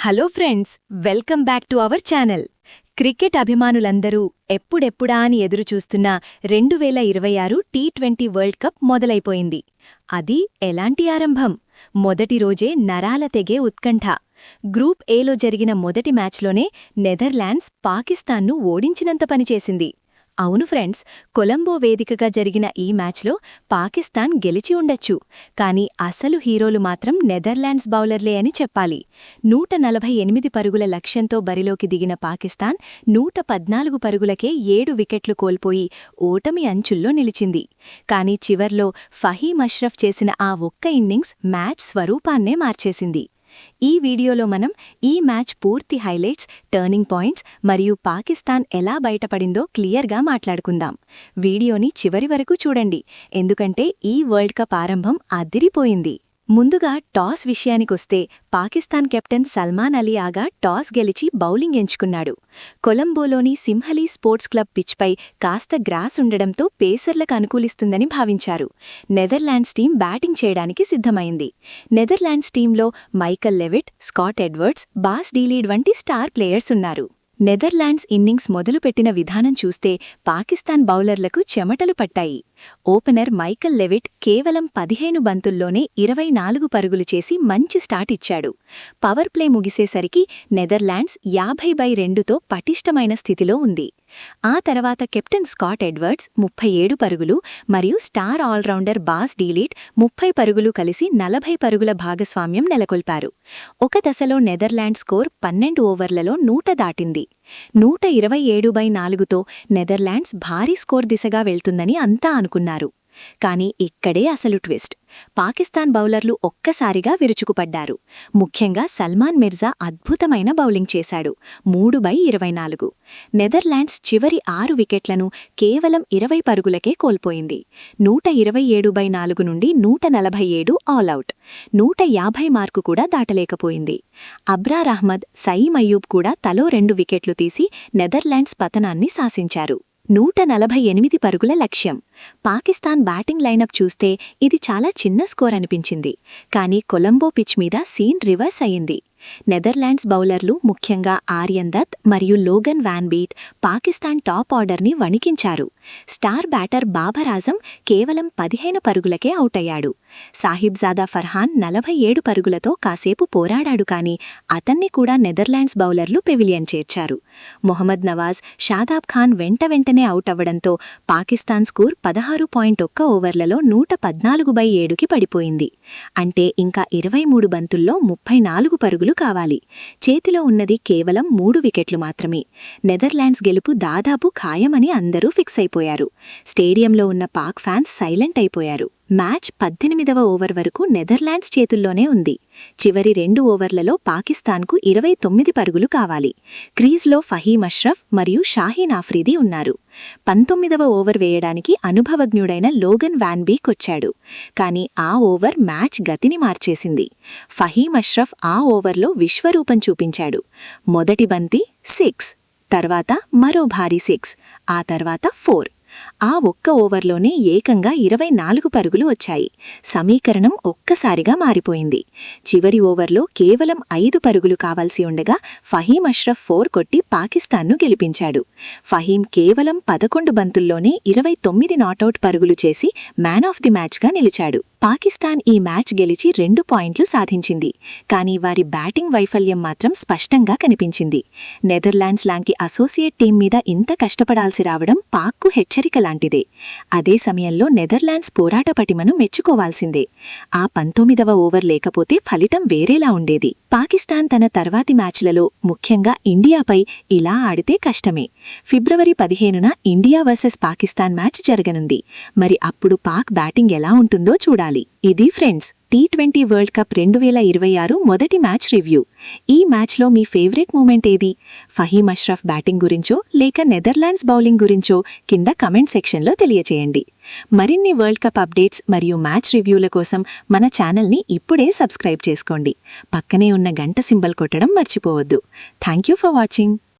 Hello friends, welcome back to our channel. Cricket అభిమానులందరూ ఎప్పుడెప్పుడా అని ఎదురుచూస్తున్న 2026 టీ20 వరల్డ్ కప్ మొదలైపోయింది. అది ఎలాంటి ఆరంభం! మొదటి రోజే నరాల తెగే ఉత్కంఠ. గ్రూప్ ఏలో జరిగిన మొదటి మ్యాచ్లోనే నెదర్లాండ్స్ పాకిస్తాన్ను ఓడించినంత పనిచేసింది. అవును ఫ్రెండ్స్, కొలంబో వేదికగా జరిగిన ఈ మ్యాచ్లో పాకిస్తాన్ గెలిచి ఉండొచ్చు. కానీ అసలు హీరోలు మాత్రం నెదర్లాండ్స్ బౌలర్లే అని చెప్పాలి. 148 పరుగుల లక్ష్యంతో బరిలోకి దిగిన పాకిస్తాన్ 114 పరుగులకే 7 వికెట్లు కోల్పోయి ఓటమి అంచుల్లో నిలిచింది. కానీ చివర్లో ఫహీమ్ అష్రఫ్ చేసిన ఆ ఒక్క ఇన్నింగ్స్ మ్యాచ్ స్వరూపాన్నే మార్చేసింది. ఈ వీడియోలో మనం ఈ మ్యాచ్ పూర్తి హైలైట్స్, టర్నింగ్ పాయింట్స్ మరియు పాకిస్తాన్ ఎలా బయటపడిందో క్లియర్గా మాట్లాడుకుందాం. వీడియోని చివరి వరకు చూడండి, ఎందుకంటే ఈ వరల్డ్ కప్ ఆరంభం అదిరిపోయింది. ముందుగా టాస్ విషయానికొస్తే పాకిస్తాన్ కెప్టెన్ సల్మాన్ అలీ ఆగా టాస్ గెలిచి బౌలింగ్ ఎంచుకున్నాడు. కొలంబోలోని సింహలీ స్పోర్ట్స్ క్లబ్ పిచ్పై కాస్త గ్రాస్ ఉండడంతో పేసర్లకు అనుకూలిస్తుందని భావించారు. నెదర్లాండ్స్ టీం బ్యాటింగ్ చేయడానికి సిద్ధమైంది. నెదర్లాండ్స్ టీంలో Michael Levitt, Scott Edwards, Bas de Leede వంటి స్టార్ ప్లేయర్స్ ఉన్నారు. నెదర్లాండ్స్ ఇన్నింగ్స్ మొదలుపెట్టిన విధానం చూస్తే పాకిస్తాన్ బౌలర్లకు చెమటలు పట్టాయి. ఓపెనర్ మైకల్ లెవిట్ కేవలం 15 బంతుల్లోనే 24 పరుగులు చేసి మంచి స్టార్ట్ ఇచ్చాడు. పవర్ ప్లే ముగిసేసరికి నెదర్లాండ్స్ 50/2తో పటిష్టమైన స్థితిలో ఉంది. ఆ తర్వాత కెప్టెన్ స్కాట్ ఎడ్వర్డ్స్ 37 పరుగులు మరియు స్టార్ ఆల్రౌండర్ బాస్ డీలీడ్ 30 పరుగులు కలిసి 40 పరుగుల భాగస్వామ్యం నెలకొల్పారు. ఒక దశలో నెదర్లాండ్ స్కోర్ 12 ఓవర్లలో 100 దాటింది. 127/4తో నెదర్లాండ్స్ భారీ స్కోర్ దిశగా వెళ్తుందని అంతా అనుకున్నారు. కానీ ఇక్కడే అసలు ట్విస్ట్. పాకిస్తాన్ బౌలర్లు ఒక్కసారిగా విరుచుకుపడ్డారు. ముఖ్యంగా సల్మాన్ మిర్జా అద్భుతమైన బౌలింగ్ చేశాడు. 3/24. నెదర్లాండ్స్ చివరి 6 వికెట్లను కేవలం 20 పరుగులకే కోల్పోయింది. 127/4 నుండి 147 ఆల్అవుట్. 150 మార్కు కూడా దాటలేకపోయింది. అబ్రార్ అహ్మద్, సయీం అయ్యూబ్ కూడా తలో 2 వికెట్లు తీసి నెదర్లాండ్స్ పతనాన్ని శాసించారు. 148 పరుగుల లక్ష్యం. పాకిస్తాన్ బ్యాటింగ్ లైనప్ చూస్తే ఇది చాలా చిన్న స్కోర్ అనిపించింది. కానీ కొలంబో పిచ్ మీద సీన్ రివర్స్ అయింది. నెదర్లాండ్స్ బౌలర్లు, ముఖ్యంగా ఆర్యన్ దత్ మరియు Logan van Beek Pakistan top ఆర్డర్ని వణికించారు. స్టార్ బ్యాటర్ బాబర్ ఆజం కేవలం 15 పరుగులకే అవుటయ్యాడు. సాహిబ్జాదా ఫర్హాన్ 47 పరుగులతో కాసేపు పోరాడాడు. కానీ అతన్ని కూడా నెదర్లాండ్స్ బౌలర్లు పెవిలియన్ చేర్చారు. మొహమ్మద్ నవాజ్, షాదాబ్ ఖాన్ వెంటనే అవుట్ అవ్వడంతో పాకిస్తాన్ స్కోర్ 16.1 ఓవర్లలో 114/7కి పడిపోయింది. అంటే ఇంకా 23 బంతుల్లో 34 పరుగులు కావాలి. చేతిలో ఉన్నది కేవలం 3 వికెట్లు మాత్రమే. నెదర్లాండ్స్ గెలుపు దాదాపు ఖాయమని అందరూ ఫిక్స్ అయిపోయారు. స్టేడియంలో ఉన్న పాక్ ఫ్యాన్స్ సైలెంట్ అయిపోయారు. మ్యాచ్ 18వ ఓవర్ వరకు నెదర్లాండ్స్ చేతుల్లోనే ఉంది. చివరి 2 ఓవర్లలో పాకిస్తాన్కు 29 పరుగులు కావాలి. క్రీజ్లో ఫహీమ్ అష్రఫ్ మరియు షాహీన్ ఆఫ్రీది ఉన్నారు. 19వ ఓవర్ వేయడానికి అనుభవజ్ఞుడైన లోగన్ వాన్ బీక్ వచ్చాడు. కానీ ఆ ఓవర్ మ్యాచ్ గతిని మార్చేసింది. ఫహీమ్ అష్రఫ్ ఆ ఓవర్లో విశ్వరూపం చూపించాడు. మొదటి బంతి 6, తర్వాత మరో భారీ 6, ఆ తర్వాత 4. ఆ ఒక్క ఓవర్లోనే ఏకంగా 24 పరుగులు వచ్చాయి. సమీకరణం ఒక్కసారిగా మారిపోయింది. చివరి ఓవర్లో కేవలం 5 పరుగులు కావాల్సి ఉండగా ఫహీమ్ అష్రఫ్ 4 కొట్టి పాకిస్తాన్ను గెలిపించాడు. ఫహీమ్ కేవలం 11 బంతుల్లోనే 29 నాటౌట్ పరుగులు చేసి మ్యాన్ ఆఫ్ ది మ్యాచ్గా నిలిచాడు. పాకిస్తాన్ ఈ మ్యాచ్ గెలిచి 2 పాయింట్లు సాధించింది. కానీ వారి బ్యాటింగ్ వైఫల్యం మాత్రం స్పష్టంగా కనిపించింది. నెదర్లాండ్స్ లాంటి అసోసియేట్ టీం మీద ఇంత కష్టపడాల్సి రావడం పాక్కు హెచ్చరిక లాంటిదే. అదే సమయంలో నెదర్లాండ్స్ పోరాట పటిమను మెచ్చుకోవాల్సిందే. ఆ 19వ ఓవర్ లేకపోతే ఫలితం వేరేలా ఉండేది. పాకిస్తాన్ తన తర్వాతి మ్యాచ్లలో, ముఖ్యంగా ఇండియాపై ఇలా ఆడితే కష్టమే. ఫిబ్రవరి 15న ఇండియా వర్సెస్ పాకిస్తాన్ మ్యాచ్ జరగనుంది. మరి అప్పుడు పాక్ బ్యాటింగ్ ఎలా ఉంటుందో చూడాలి. ఇది ఫ్రెండ్స్, టీ20 వరల్డ్ కప్ 2026 మొదటి మ్యాచ్ రివ్యూ. ఈ మ్యాచ్లో మీ ఫేవరెట్ మూమెంట్ ఏది? ఫహీమ్ అష్రఫ్ బ్యాటింగ్ గురించో లేక నెదర్లాండ్స్ బౌలింగ్ గురించో కింద కమెంట్ సెక్షన్లో తెలియచేయండి. మరిన్ని వరల్డ్ కప్ అప్డేట్స్ మరియు మ్యాచ్ రివ్యూల కోసం మన ఛానల్ని ఇప్పుడే సబ్స్క్రైబ్ చేసుకోండి. పక్కనే ఉన్న గంట సింబల్ కొట్టడం మర్చిపోవద్దు. Thank you for watching.